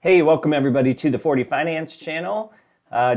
Hey, welcome everybody to the 40 Finance channel.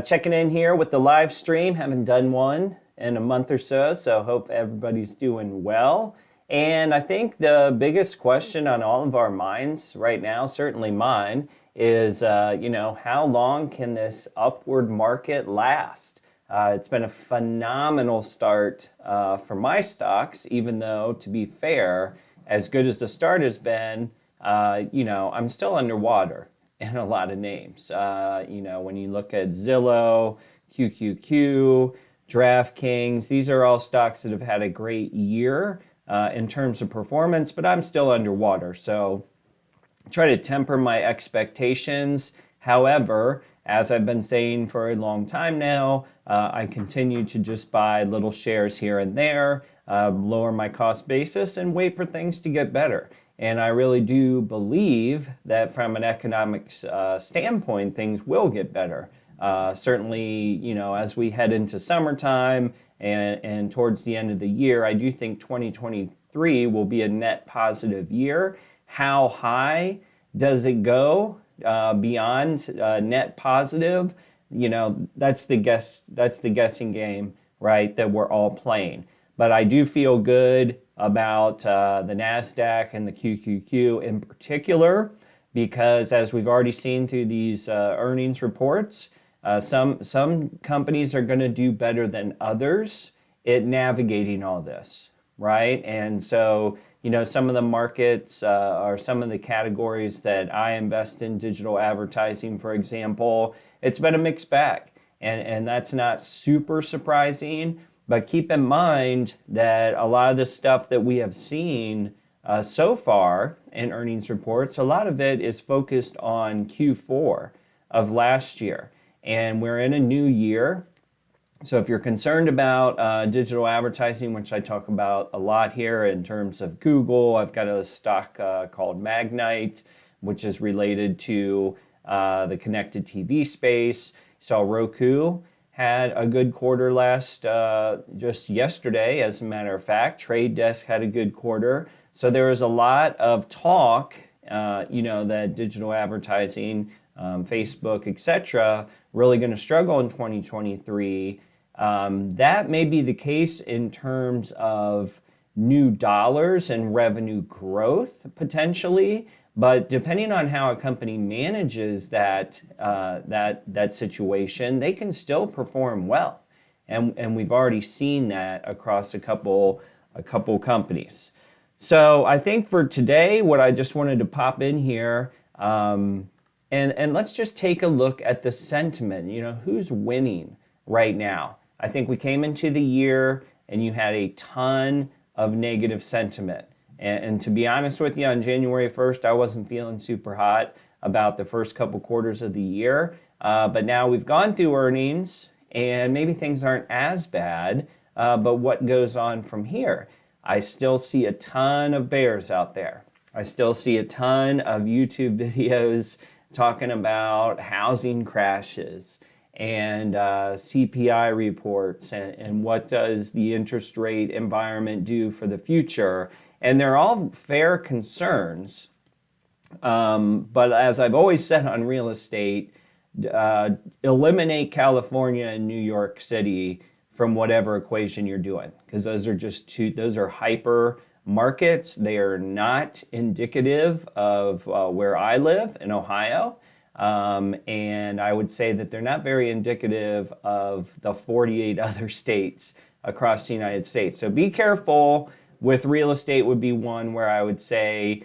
Checking in here with the live stream. Haven't done one in a month or so hope everybody's doing well. And I think the biggest question on all of our minds right now, certainly mine, is how long can this upward market last? It's been a phenomenal start for my stocks, even though, to be fair, as good as the start has been, I'm still underwater in a lot of names. When you look at Zillow, QQQ, DraftKings, these are all stocks that have had a great year in terms of performance, but I'm still underwater. So try to temper my expectations. However, as I've been saying for a long time now, I continue to just buy little shares here and there, lower my cost basis, and wait for things to get better. And I really do believe that from an economics standpoint, things will get better. Certainly, as we head into summertime and towards the end of the year, I do think 2023 will be a net positive year. How high does it go beyond net positive? That's the guessing game, right, that we're all playing. But I do feel good about the NASDAQ and the QQQ in particular, because as we've already seen through these earnings reports, some companies are going to do better than others at navigating all this, right? And so, some of the markets or some of the categories that I invest in, digital advertising, for example, it's been a mixed bag. And that's not super surprising. But keep in mind that a lot of the stuff that we have seen so far in earnings reports, a lot of it is focused on Q4 of last year. And we're in a new year. So if you're concerned about digital advertising, which I talk about a lot here in terms of Google, I've got a stock called Magnite, which is related to the connected TV space. So Roku had a good quarter just yesterday, as a matter of fact. Trade Desk had a good quarter. So there was a lot of talk, that digital advertising, Facebook, etc., really going to struggle in 2023. That may be the case in terms of new dollars and revenue growth, potentially. But depending on how a company manages that situation, they can still perform well, and we've already seen that across a couple companies. So I think for today, what I just wanted to pop in here, and let's just take a look at the sentiment. Who's winning right now? I think we came into the year and you had a ton of negative sentiment. And to be honest with you, on January 1st, I wasn't feeling super hot about the first couple quarters of the year. But now we've gone through earnings, and maybe things aren't as bad. But what goes on from here? I still see a ton of bears out there. I still see a ton of YouTube videos talking about housing crashes and CPI reports and what does the interest rate environment do for the future. And they're all fair concerns, but as I've always said on real estate, eliminate California and New York City from whatever equation you're doing, because those are hyper markets. They are not indicative of where I live in Ohio, and I would say that they're not very indicative of the 48 other states across the United States. So be careful. With real estate would be one where I would say,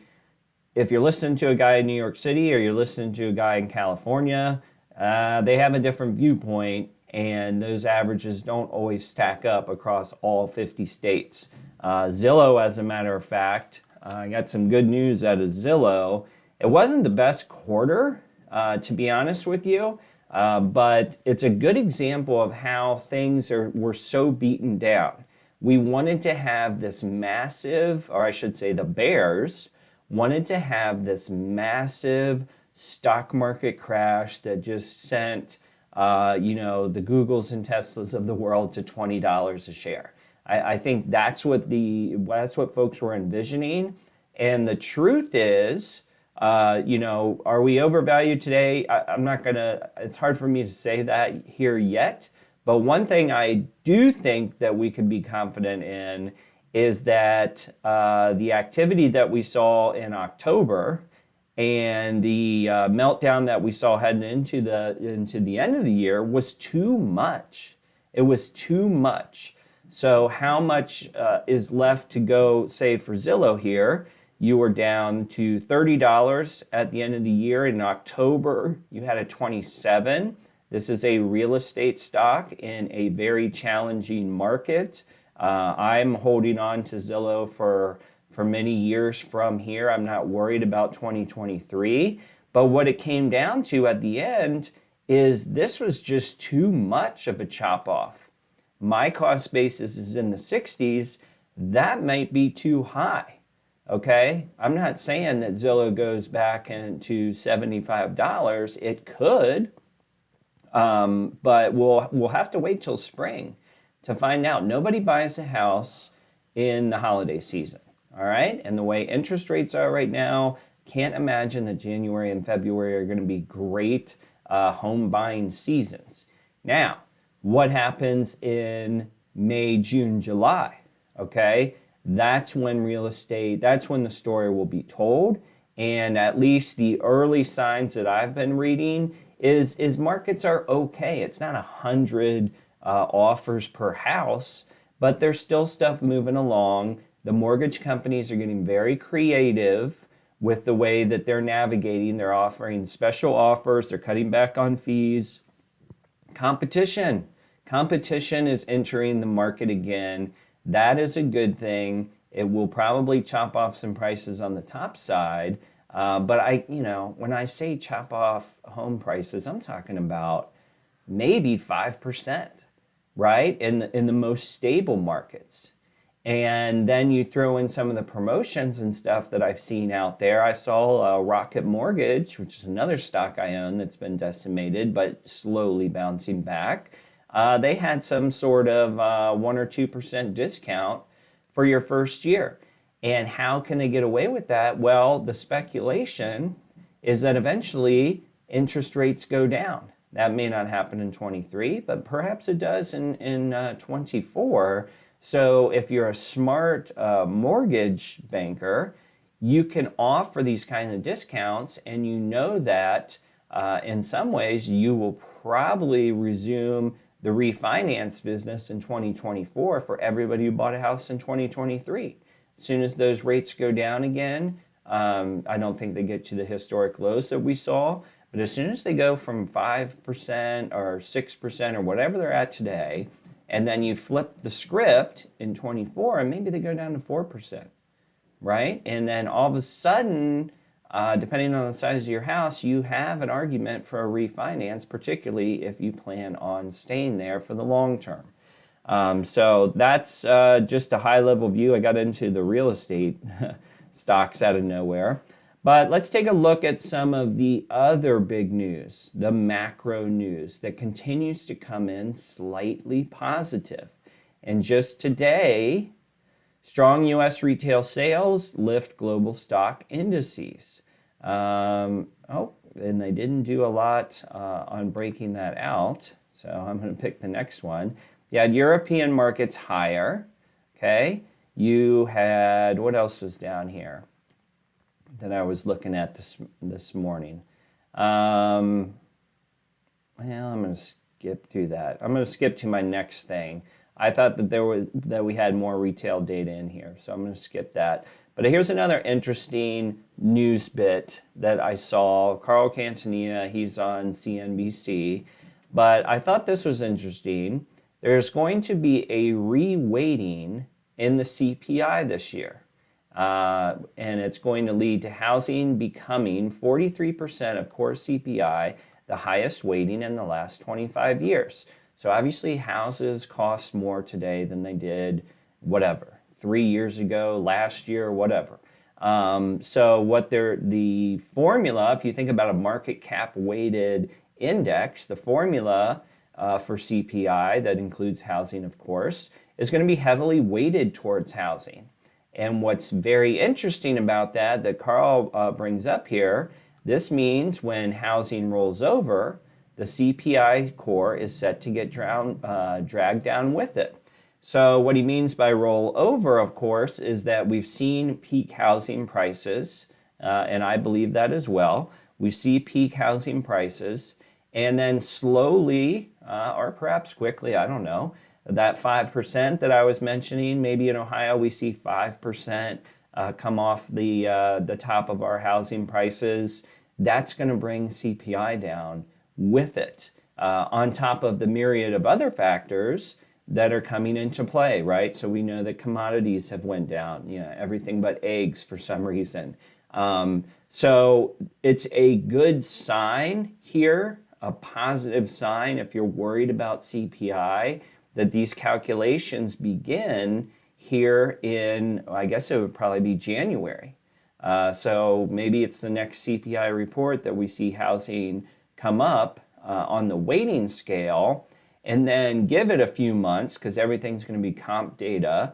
if you're listening to a guy in New York City or you're listening to a guy in California, they have a different viewpoint, and those averages don't always stack up across all 50 states. Zillow, as a matter of fact, I got some good news out of Zillow. It wasn't the best quarter, to be honest with you, but it's a good example of how things were so beaten down. We wanted to have this massive, or I should say the bears wanted to have this massive stock market crash that just sent, the Googles and Teslas of the world to $20 a share. I think that's what folks were envisioning. And the truth is, Are we overvalued today? I'm not gonna, it's hard for me to say that here yet. But one thing I do think that we could be confident in is that the activity that we saw in October and the meltdown that we saw heading into the end of the year was too much. It was too much. So how much is left to go, say, for Zillow here? You were down to $30 at the end of the year. In October, you had a 27. This is a real estate stock in a very challenging market. I'm holding on to Zillow for many years from here. I'm not worried about 2023. But what it came down to at the end is this was just too much of a chop off. My cost basis is in the 60s. That might be too high. Okay, I'm not saying that Zillow goes back into $75. It could, but we'll have to wait till spring to find out. Nobody buys a house in the holiday season, all right? And the way interest rates are right now, can't imagine that January and February are going to be great home buying seasons. Now, what happens in May, June, July? Okay, that's when that's when the story will be told. And at least the early signs that I've been reading is markets are okay. It's not 100 offers per house, but there's still stuff moving along. The mortgage companies are getting very creative with the way that they're navigating. They're offering special offers. They're cutting back on fees. Competition is entering the market again. That is a good thing. It will probably chop off some prices on the top side. But when I say chop off home prices, I'm talking about maybe 5%, right? In the most stable markets. And then you throw in some of the promotions and stuff that I've seen out there. I saw Rocket Mortgage, which is another stock I own that's been decimated, but slowly bouncing back. They had some sort of 1 or 2% discount for your first year. And how can they get away with that? Well, the speculation is that eventually interest rates go down. That may not happen in 23, but perhaps it does in 24. So if you're a smart mortgage banker, you can offer these kind of discounts, and you know that in some ways you will probably resume the refinance business in 2024 for everybody who bought a house in 2023. As soon as those rates go down again, I don't think they get to the historic lows that we saw, but as soon as they go from 5% or 6% or whatever they're at today, and then you flip the script in 24 and maybe they go down to 4%, right? And then all of a sudden, depending on the size of your house, you have an argument for a refinance, particularly if you plan on staying there for the long term. So that's just a high-level view. I got into the real estate stocks out of nowhere. But let's take a look at some of the other big news, the macro news that continues to come in slightly positive. And just today, strong U.S. retail sales lift global stock indices. And they didn't do a lot on breaking that out. So I'm going to pick the next one. You had European markets higher. Okay. You had, what else was down here that I was looking at this morning? I'm going to skip through that. I'm going to skip to my next thing. I thought that we had more retail data in here, so I'm going to skip that. But here's another interesting news bit that I saw. Carl Cantonina, he's on CNBC, but I thought this was interesting. There's going to be a re-weighting in the CPI this year, and it's going to lead to housing becoming 43% of core CPI, the highest weighting in the last 25 years. So obviously houses cost more today than they did, 3 years ago, last year, whatever. So the formula, if you think about a market cap weighted index, the formula for CPI, that includes housing, of course, is going to be heavily weighted towards housing. And what's very interesting about that Carl brings up here, this means when housing rolls over, the CPI core is set to get dragged down with it. So what he means by roll over, of course, is that we've seen peak housing prices, and I believe that as well. We see peak housing prices, and then slowly, or perhaps quickly, I don't know, that 5% that I was mentioning, maybe in Ohio we see 5% come off the top of our housing prices. That's going to bring CPI down with it, on top of the myriad of other factors that are coming into play, right? So we know that commodities have went down, everything but eggs for some reason. So it's a good sign here, a positive sign if you're worried about CPI, that these calculations begin here in, I guess it would probably be January. So maybe it's the next CPI report that we see housing come up on the weighting scale, and then give it a few months, because everything's going to be comp data.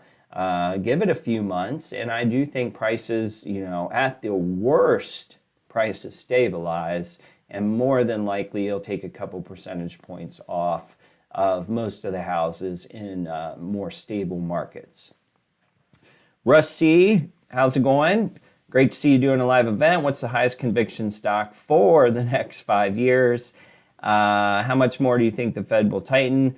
Give it a few months, and I do think prices, at the worst, prices stabilize, and more than likely you'll take a couple percentage points off of most of the houses in more stable markets. Russ C., how's it going? Great to see you doing a live event. What's the highest conviction stock for the next 5 years? How much more do you think the Fed will tighten?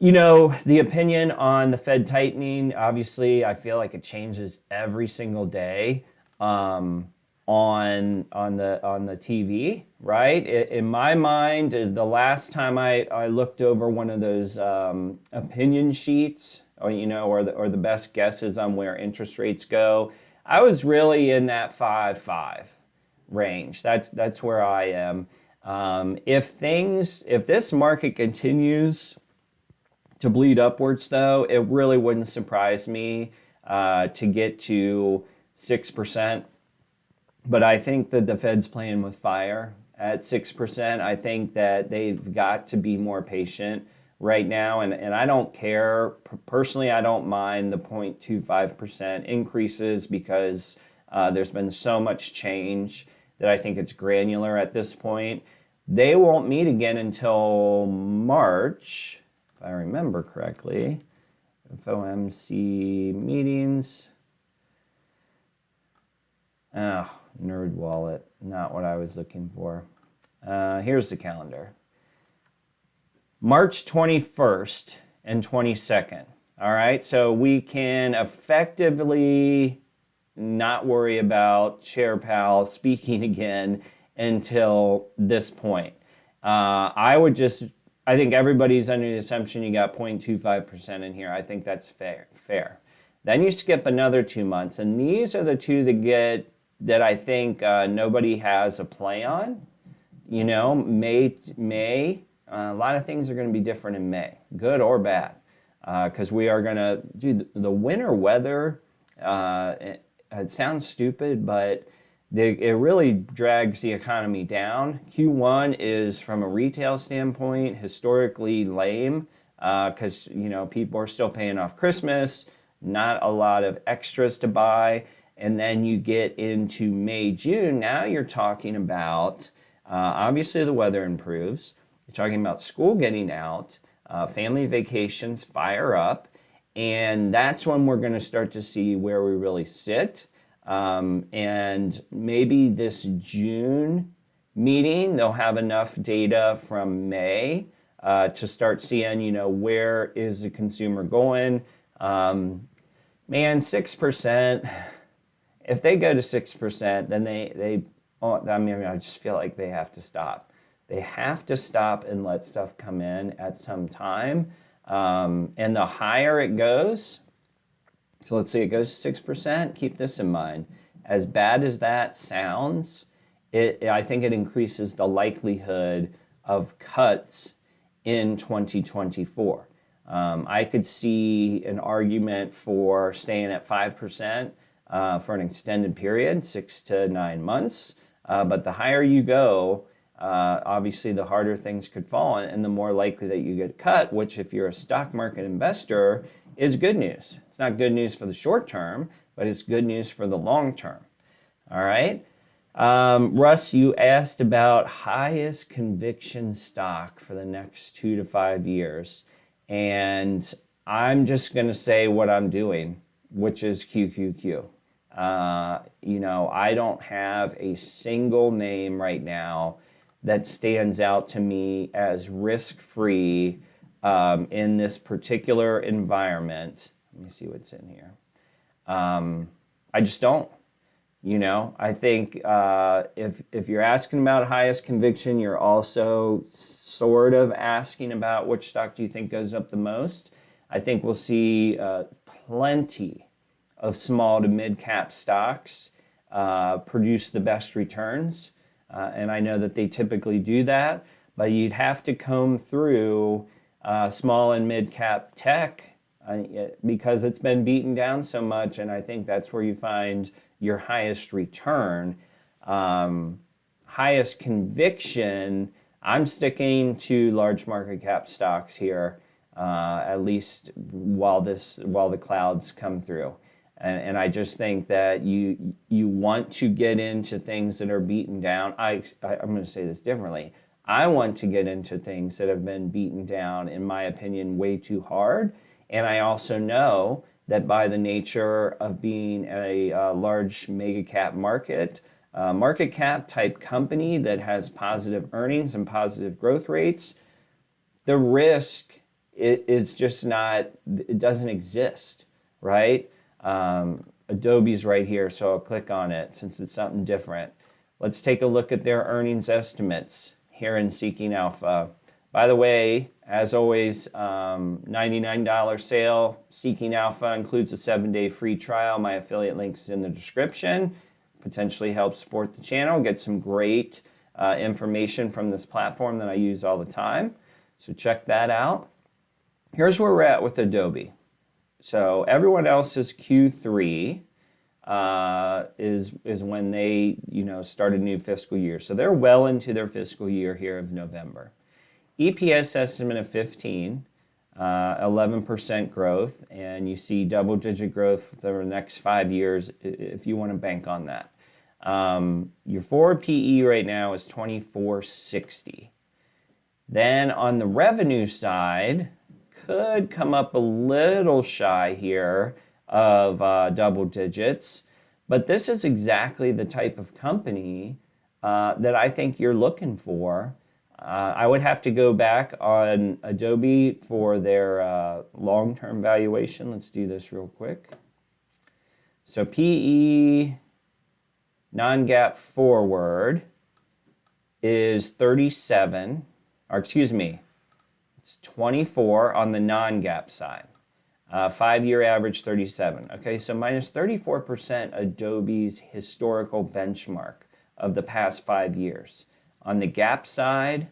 The opinion on the Fed tightening, obviously, I feel like it changes every single day on the TV, right? In my mind, the last time I looked over one of those opinion sheets, or the best guesses on where interest rates go, I was really in that 5.5 range. That's where I am. If this market continues to bleed upwards, though, it really wouldn't surprise me to get to 6%. But I think that the Fed's playing with fire at 6%. I think that they've got to be more patient right now. And I don't care. Personally, I don't mind the 0.25% increases, because there's been so much change that I think it's granular at this point. They won't meet again until March, if I remember correctly. FOMC meetings. Oh, nerd wallet, not what I was looking for. Here's the calendar. March 21st and 22nd. All right, so we can effectively not worry about Chair Powell speaking again until this point. I think everybody's under the assumption you got 0.25% in here. I think that's fair. Then you skip another 2 months, and these are the two that I think nobody has a play on. May, a lot of things are going to be different in May, good or bad, because we are going to do the winter weather. It sounds stupid, but it really drags the economy down. Q1 is, from a retail standpoint, historically lame, because people are still paying off Christmas, not a lot of extras to buy. And then you get into May, June, now you're talking about, obviously the weather improves. You're talking about school getting out, family vacations fire up, and that's when we're going to start to see where we really sit. And maybe this June meeting, they'll have enough data from May to start seeing, where is the consumer going. Man, 6%. If they go to 6%, then I just feel like they have to stop. They have to stop and let stuff come in at some time. And the higher it goes, so let's say it goes to 6%, keep this in mind. As bad as that sounds, I think it increases the likelihood of cuts in 2024. I could see an argument for staying at 5%. For an extended period, 6 to 9 months. But the higher you go, obviously the harder things could fall, and the more likely that you get cut, which if you're a stock market investor is good news. It's not good news for the short term, but it's good news for the long term. All right. Russ, you asked about highest conviction stock for the next 2 to 5 years. And I'm just going to say what I'm doing, which is QQQ. I don't have a single name right now that stands out to me as risk-free in this particular environment. Let me see what's in here. I just don't. I think if you're asking about highest conviction, you're also sort of asking about which stock do you think goes up the most. I think we'll see plenty of small to mid cap stocks produce the best returns. And I know that they typically do that, but you'd have to comb through small and mid cap tech because it's been beaten down so much. And I think that's where you find your highest return. Highest conviction, I'm sticking to large market cap stocks here, at least while the clouds come through. And I just think that you want to get into things that are beaten down. I'm going to say this differently. I want to get into things that have been beaten down, in my opinion, way too hard. And I also know that by the nature of being a large mega cap market cap type company that has positive earnings and positive growth rates, the risk it's just not, it doesn't exist, right? Adobe's right here, so I'll click on it since it's something different. Let's take a look at their earnings estimates here in Seeking Alpha. By the way, as always, $99 sale. Seeking Alpha includes a 7-day free trial. My affiliate link is in the description. Potentially help support the channel, get some great information from this platform that I use all the time. So check that out. Here's where we're at with Adobe. So everyone else's Q3 is when they start a new fiscal year. So they're well into their fiscal year here of November. EPS estimate of 15, 11% growth, and you see double-digit growth for the next 5 years if you want to bank on that. Your forward PE right now is 24.60. Then on the revenue side, could come up a little shy here of double digits, but this is exactly the type of company that I think you're looking for. I would have to go back on Adobe for their long-term valuation. Let's do this real quick. So PE non-GAAP forward is 37, or excuse me, it's 24 on the non-GAAP side. 5-year average 37. Okay, so minus 34% Adobe's historical benchmark of the past 5 years. On the GAAP side,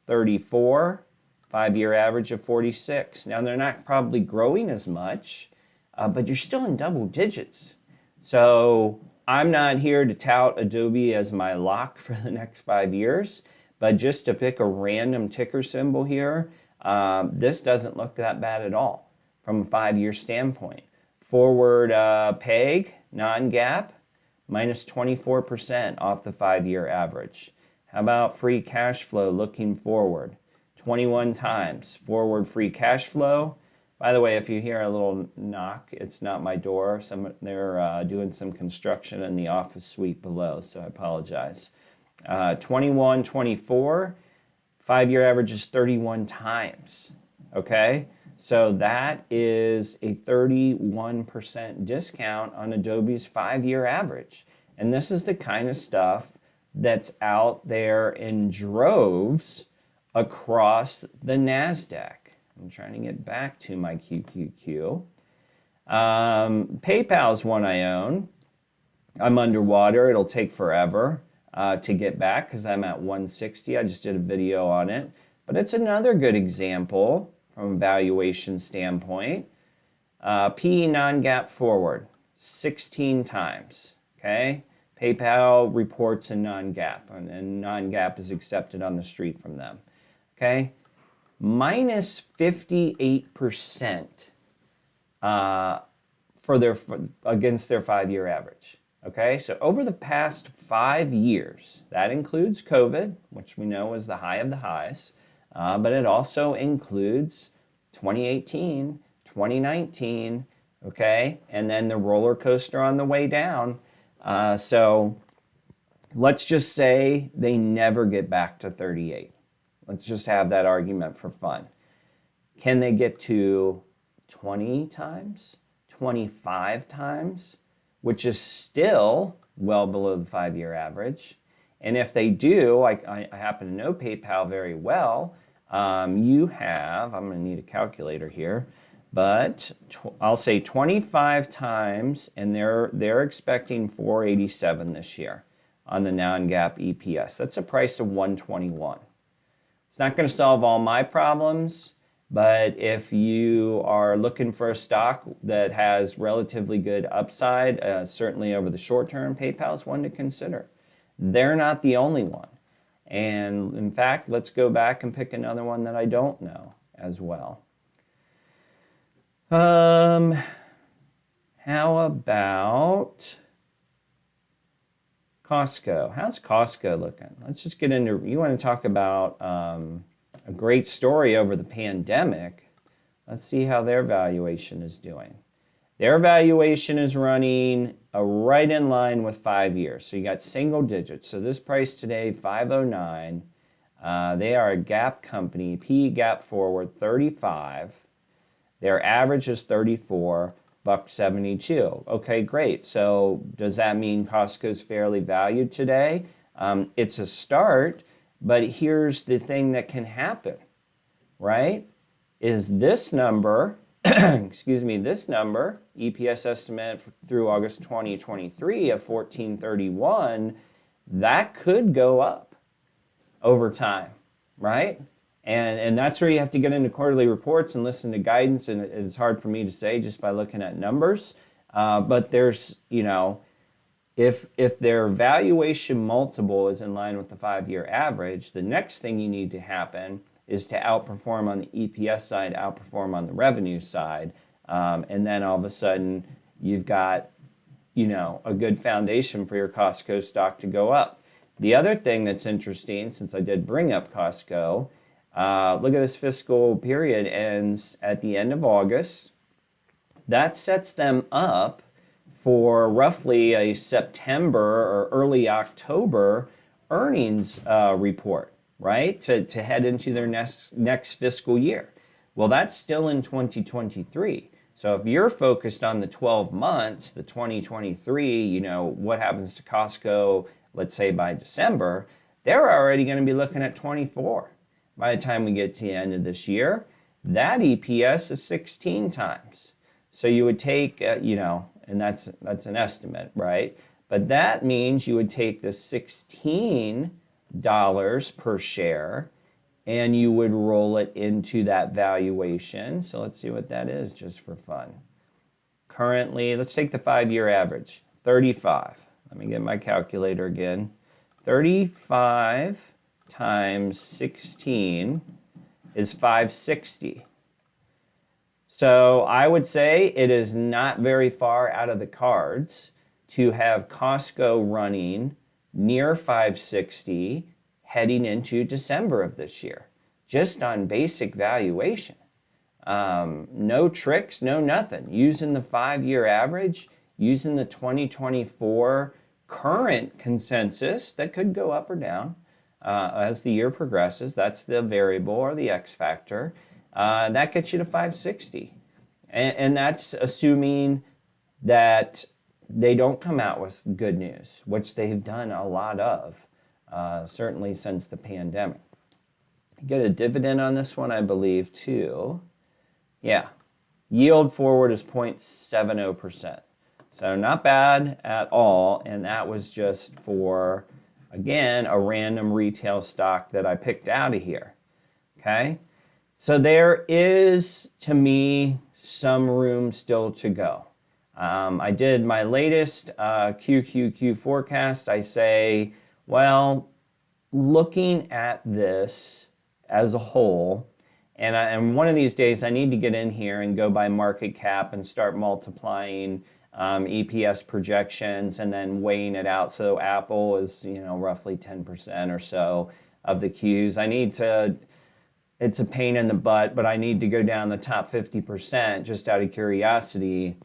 34, 5-year average of 46. Now they're not probably growing as much, but you're still in double digits. So I'm not here to tout Adobe as my lock for the next 5 years, but just to pick a random ticker symbol here, this doesn't look that bad at all from a 5-year standpoint. Forward PEG, non-GAAP, minus 24% off the 5-year average. How about free cash flow looking forward? 21 times forward free cash flow. By the way, if you hear a little knock, it's not my door. They're doing some construction in the office suite below, so I apologize. 21, 24, 5-year average is 31 times, okay? So that is a 31% discount on Adobe's 5-year average. And this is the kind of stuff that's out there in droves across the NASDAQ. I'm trying to get back to my QQQ. PayPal's one I own. I'm underwater. It'll take forever to get back because I'm at 160. I just did a video on it. But it's another good example from a valuation standpoint. PE non-GAAP forward, 16 times, okay? PayPal reports in non-GAAP, and non-GAAP is accepted on the street from them, okay? Minus 58% against their 5-year average. Okay, so over the past 5 years, that includes COVID, which we know was the high of the highs, but it also includes 2018, 2019, okay, and then the roller coaster on the way down. So let's just say they never get back to 38. Let's just have that argument for fun. Can they get to 20 times, 25 times, which is still well below the 5-year average? And if they do, I happen to know PayPal very well, you have, I'm going to need a calculator here, but I'll say 25 times, and they're expecting 487 this year on the non-GAAP EPS. That's a price of 121. It's not going to solve all my problems, but if you are looking for a stock that has relatively good upside, certainly over the short term, PayPal is one to consider. They're not the only one. And in fact, let's go back and pick another one that I don't know as well. How about Costco? How's Costco looking? Let's just get into, you want to talk about a great story over the pandemic. Let's see how their valuation is doing. Their valuation is running right in line with 5 years. So you got single digits. So this price today, 509. They are a gap company, PE gap forward 35. Their average is 34, $1.72. Okay, great. So does that mean Costco's fairly valued today? It's a start, but here's the thing that can happen, right? Is this number, excuse me, this number, EPS estimate through August 2023 of 1431, that could go up over time, right? And that's where you have to get into quarterly reports and listen to guidance, and it's hard for me to say just by looking at numbers. But there's, you know, if their valuation multiple is in line with the 5-year average, the next thing you need to happen is to outperform on the EPS side, outperform on the revenue side, and then all of a sudden you've got, you know, a good foundation for your Costco stock to go up. The other thing that's interesting, since I did bring up Costco, look at this fiscal period ends at the end of August. That sets them up for roughly a September or early October earnings report, right? To head into their next fiscal year. Well, that's still in 2023. So if you're focused on the 12 months, the 2023, you know, what happens to Costco, let's say by December, they're already going to be looking at 24. By the time we get to the end of this year, that EPS is 16 times. So you would take, you know, and that's an estimate, right? But that means you would take the $16 per share and you would roll it into that valuation. So let's see what that is just for fun. Currently, let's take the 5-year average, 35. Let me get my calculator again. 35 times 16 is 560. So I would say it is not very far out of the cards to have Costco running near 560 heading into December of this year, just on basic valuation. No tricks, no nothing. Using the 5-year average, using the 2024 current consensus that could go up or down as the year progresses. That's the variable or the X factor. That gets you to 560. And that's assuming that they don't come out with good news, which they've done a lot of, certainly since the pandemic. You get a dividend on this one, I believe, too. Yeah, yield forward is 0.70%. So not bad at all, and that was just for, again, a random retail stock that I picked out of here, okay? So there is, to me, some room still to go. I did my latest QQQ forecast. I say, well, looking at this as a whole And one of these days I need to get in here and go by market cap and start multiplying EPS projections and then weighing it out. So Apple is, roughly 10% or so of the Qs. It's a pain in the butt, but I need to go down the top 50% just out of curiosity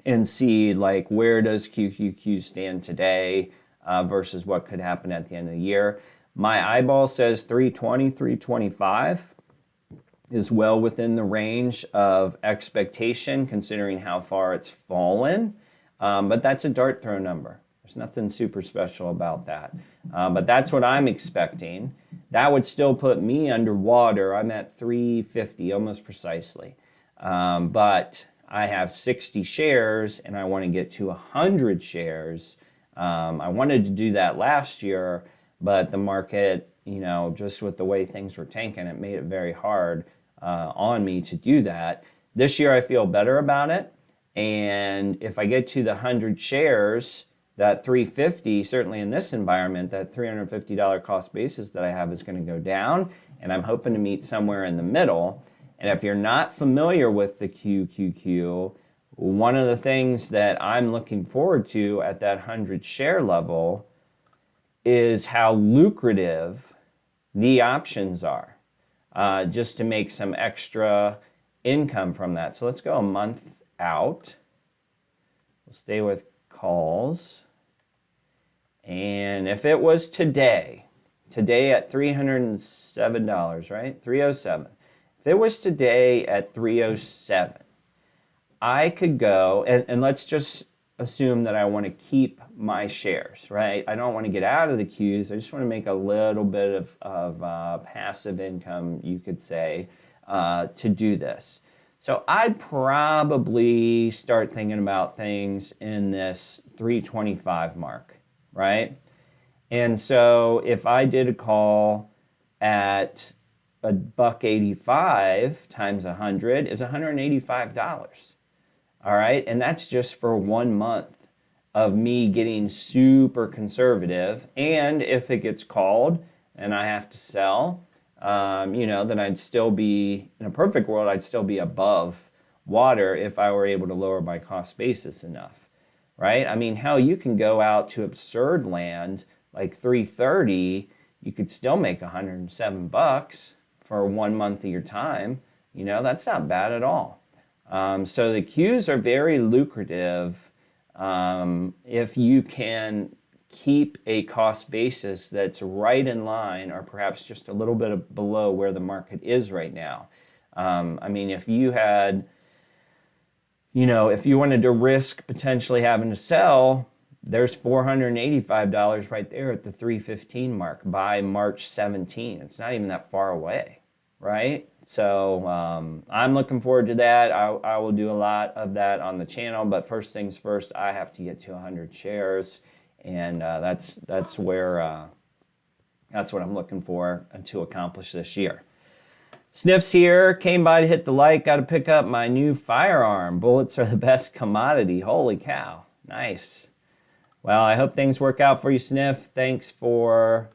and see like where does QQQ stand today versus what could happen at the end of the year. My eyeball says 320, 325 is well within the range of expectation considering how far it's fallen, but that's a dart throw number. There's nothing super special about that, but that's what I'm expecting. That would still put me underwater. I'm at 350 almost precisely, but I have 60 shares and I want to get to 100 shares. I wanted to do that last year, but the market, just with the way things were tanking, it made it very hard on me to do that. This year I feel better about it, and if I get to the 100 shares, that 350, certainly in this environment, that $350 cost basis that I have is going to go down, and I'm hoping to meet somewhere in the middle. And if you're not familiar with the QQQ, one of the things that I'm looking forward to at that 100 share level is how lucrative the options are, just to make some extra income from that. So let's go a month out. We'll stay with calls. And if it was today at $307, right? 307. If it was today at 307, I could go, and let's just assume that I want to keep my shares, right? I don't want to get out of the Qs. I just want to make a little bit of passive income, you could say, to do this. So I'd probably start thinking about things in this 325 mark, right? And so if I did a call at $1.85 times 100 is $185. All right, and that's just for 1 month of me getting super conservative. And if it gets called and I have to sell, then I'd still be, in a perfect world, I'd still be above water if I were able to lower my cost basis enough, right? I mean, hell, you can go out to absurd land like 330, you could still make $107 for 1 month of your time. That's not bad at all. So the Qs are very lucrative if you can keep a cost basis that's right in line or perhaps just a little bit below where the market is right now. If you had, if you wanted to risk potentially having to sell, there's $485 right there at the 315 mark by March 17. It's not even that far away, right? So I'm looking forward to that. I will do a lot of that on the channel, but first things first, I have to get to 100 shares, and that's what I'm looking for to accomplish this year. Sniffs here, came by to hit the like, got to pick up my new firearm. Bullets are the best commodity. Holy cow, nice. Well, I hope things work out for you, Sniff. Thanks for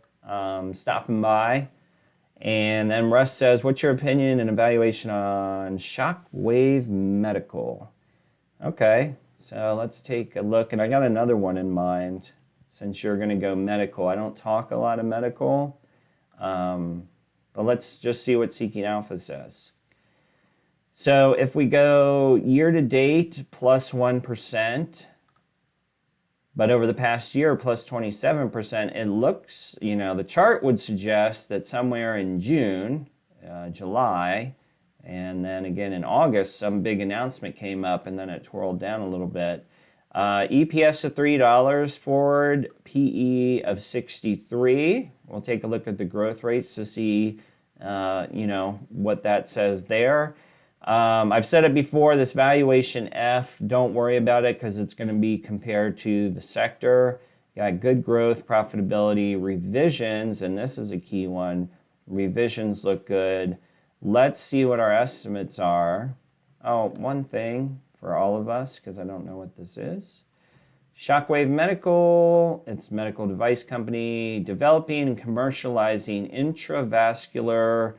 stopping by. And then Russ says, what's your opinion and evaluation on Shockwave Medical? Okay, so let's take a look. And I got another one in mind since you're going to go medical. I don't talk a lot of medical, but let's just see what Seeking Alpha says. So if we go year to date, plus 1%, but over the past year, plus 27%, it looks, the chart would suggest that somewhere in June, July, and then again in August, some big announcement came up and then it twirled down a little bit. EPS of $3, forward PE of 63. We'll take a look at the growth rates to see, what that says there. I've said it before, this valuation F, don't worry about it because it's going to be compared to the sector. Got good growth, profitability, revisions, and this is a key one. Revisions look good. Let's see what our estimates are. Oh, one thing for all of us, because I don't know what this is. Shockwave Medical, it's a medical device company developing and commercializing intravascular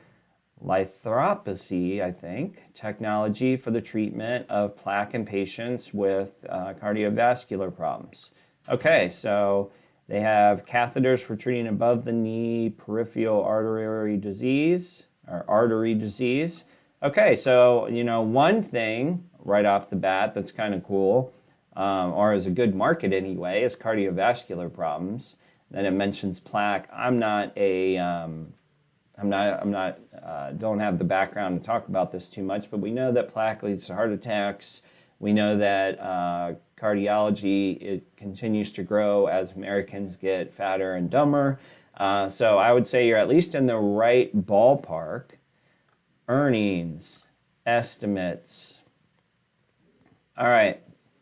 lithotripsy, I think, technology for the treatment of plaque in patients with cardiovascular problems. Okay, so they have catheters for treating above the knee peripheral artery disease or artery disease. Okay, so one thing right off the bat that's kind of cool, or is a good market anyway, is cardiovascular problems. Then it mentions plaque. Don't have the background to talk about this too much, but we know that plaque leads to heart attacks. We know that cardiology, it continues to grow as Americans get fatter and dumber. So I would say you're at least in the right ballpark. Earnings, estimates. All right,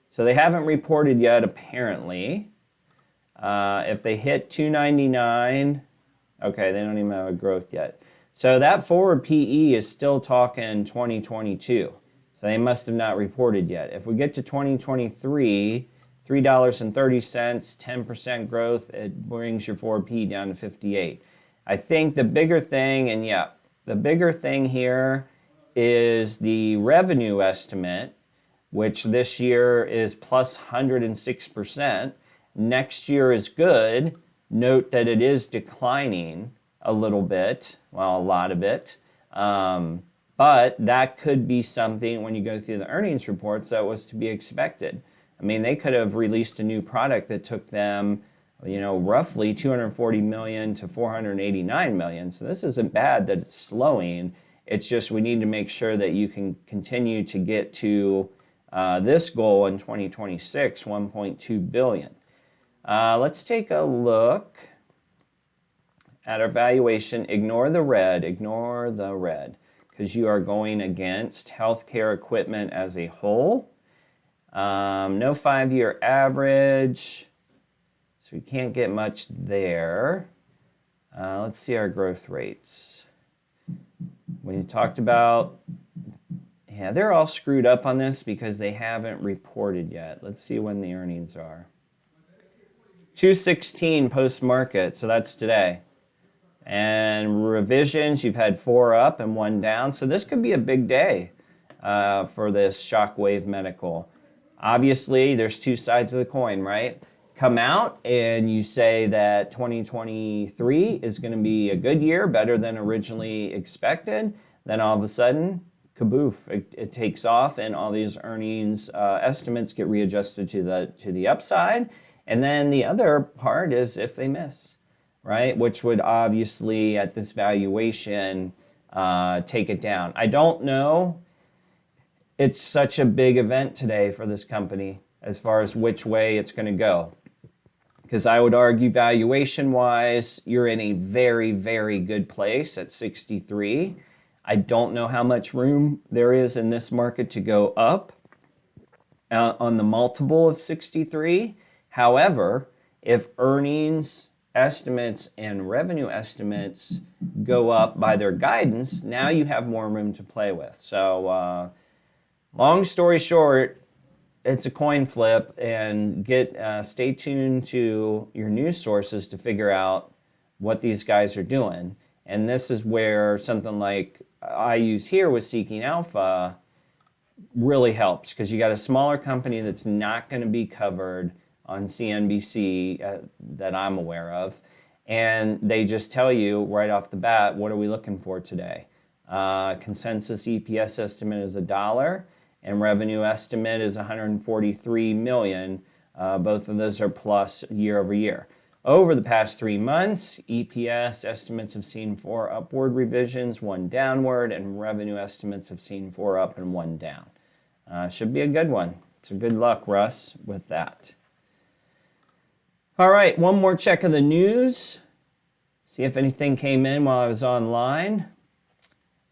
so they haven't reported yet, apparently. If they hit 299, okay, they don't even have a growth yet. So that forward PE is still talking 2022. So they must have not reported yet. If we get to 2023, $3.30, 10% growth, it brings your forward PE down to 58. I think the bigger thing, and yeah, the bigger thing here is the revenue estimate, which this year is plus 106%. Next year is good. Note that it is declining a little bit, well, a lot of it. But that could be something when you go through the earnings reports that was to be expected. I mean, they could have released a new product that took them, roughly 240 million to 489 million. So this isn't bad that it's slowing. It's just we need to make sure that you can continue to get to this goal in 2026, 1.2 billion. Let's take a look at our valuation. Ignore the red, because you are going against healthcare equipment as a whole. No 5-year average, so we can't get much there. Let's see our growth rates. We talked about, yeah, they're all screwed up on this because they haven't reported yet. Let's see when the earnings are. 216 post-market, so that's today. And revisions, you've had 4 up and 1 down. So this could be a big day for this Shockwave Medical. Obviously, there's 2 sides of the coin, right? Come out and you say that 2023 is going to be a good year, better than originally expected. Then all of a sudden, kaboof, it takes off and all these earnings estimates get readjusted to the upside. And then the other part is if they miss, right? Which would obviously, at this valuation, take it down. I don't know. It's such a big event today for this company as far as which way it's going to go. Because I would argue valuation-wise, you're in a very, very good place at 63. I don't know how much room there is in this market to go up on the multiple of 63. However, if earnings estimates and revenue estimates go up by their guidance, now you have more room to play with. So long story short, it's a coin flip, and stay tuned to your news sources to figure out what these guys are doing. And this is where something like I use here with Seeking Alpha really helps, because you got a smaller company that's not going to be covered on CNBC that I'm aware of, and they just tell you right off the bat, what are we looking for today? Consensus EPS estimate is $1, and revenue estimate is 143 million. Both of those are plus year over year. Over the past 3 months, EPS estimates have seen 4 upward revisions, 1 downward, and revenue estimates have seen 4 up and 1 down. Should be a good one. So good luck, Russ, with that. All right, one more check of the news. See if anything came in while I was online.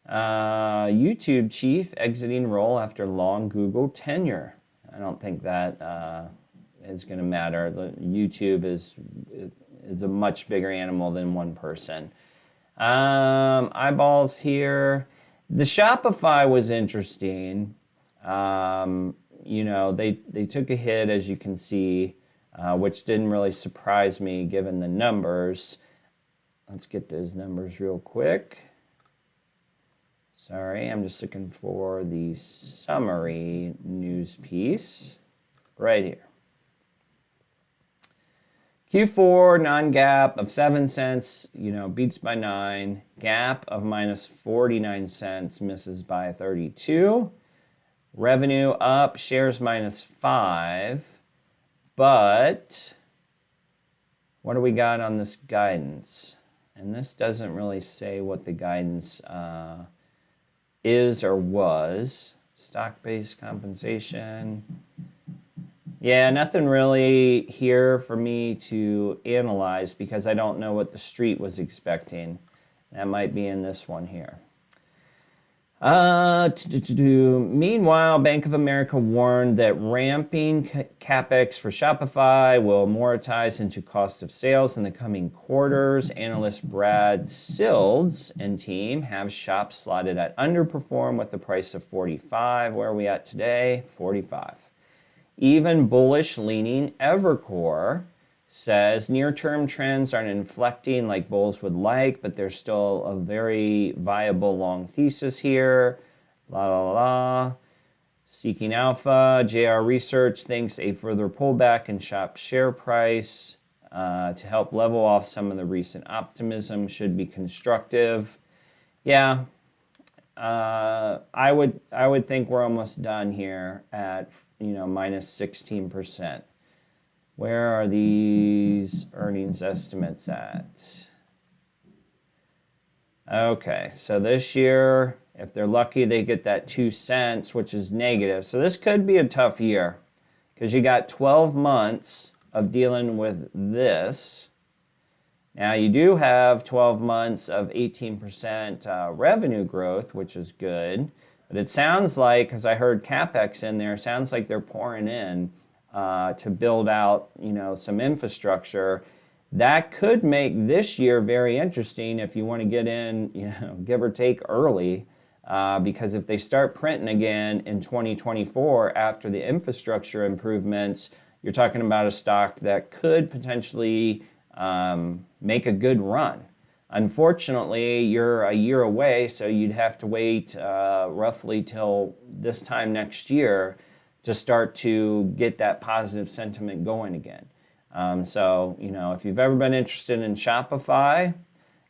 YouTube chief exiting role after long Google tenure. I don't think that is going to matter. YouTube is a much bigger animal than one person. Eyeballs here. The Shopify was interesting. They took a hit, as you can see, which didn't really surprise me given the numbers. Let's get those numbers real quick. Sorry, I'm just looking for the summary news piece right here. Q4 non-GAAP of 7 cents, beats by 9. GAAP of minus 49 cents, misses by 32. Revenue up, shares minus 5. But what do we got on this guidance? And this doesn't really say what the guidance is or was. Stock-based compensation. Yeah, nothing really here for me to analyze because I don't know what the street was expecting. That might be in this one here. Meanwhile, Bank of America warned that ramping CapEx for Shopify will amortize into cost of sales in the coming quarters. Analyst Brad Silds and team have Shop slotted at underperform with the price of 45. Where are we at today? 45. Even bullish-leaning Evercore says near-term trends aren't inflecting like bulls would like, but there's still a very viable long thesis here. La la la. Seeking Alpha, JR Research thinks a further pullback in Shop's share price to help level off some of the recent optimism should be constructive. Yeah, I would think we're almost done here at minus 16%. Where are these earnings estimates at? Okay, so this year, if they're lucky, they get that 2 cents, which is negative. So this could be a tough year because you got 12 months of dealing with this. Now, you do have 12 months of 18% revenue growth, which is good. But it sounds like, because I heard CapEx in there, sounds like they're pouring in to build out, some infrastructure. That could make this year very interesting if you want to get in, give or take early, because if they start printing again in 2024 after the infrastructure improvements, you're talking about a stock that could potentially make a good run. Unfortunately, you're a year away, so you'd have to wait roughly till this time next year to start to get that positive sentiment going again. So, if you've ever been interested in Shopify,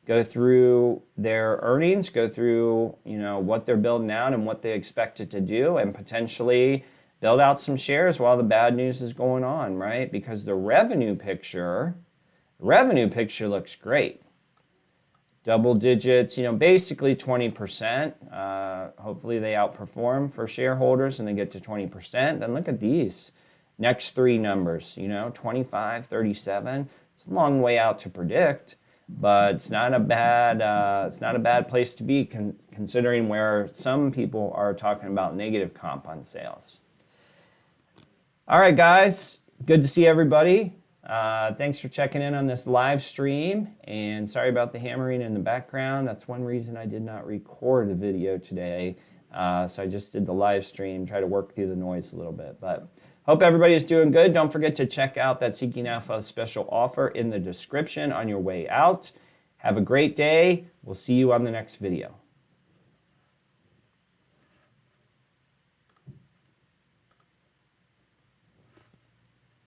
go through their earnings, go through, what they're building out and what they expect it to do, and potentially build out some shares while the bad news is going on, right? Because the revenue picture looks great. Double digits, basically 20%. Hopefully they outperform for shareholders and they get to 20%. Then look at these next three numbers, 25, 37. It's a long way out to predict, but it's not a bad place to be considering where some people are talking about negative comp on sales. All right, guys, good to see everybody. Thanks for checking in on this live stream, and sorry about the hammering in the background. That's one reason I did not record a video today. So I just did the live stream, try to work through the noise a little bit. But hope everybody is doing good. Don't forget to check out that Seeking Alpha special offer in the description on your way out. Have a great day. We'll see you on the next video.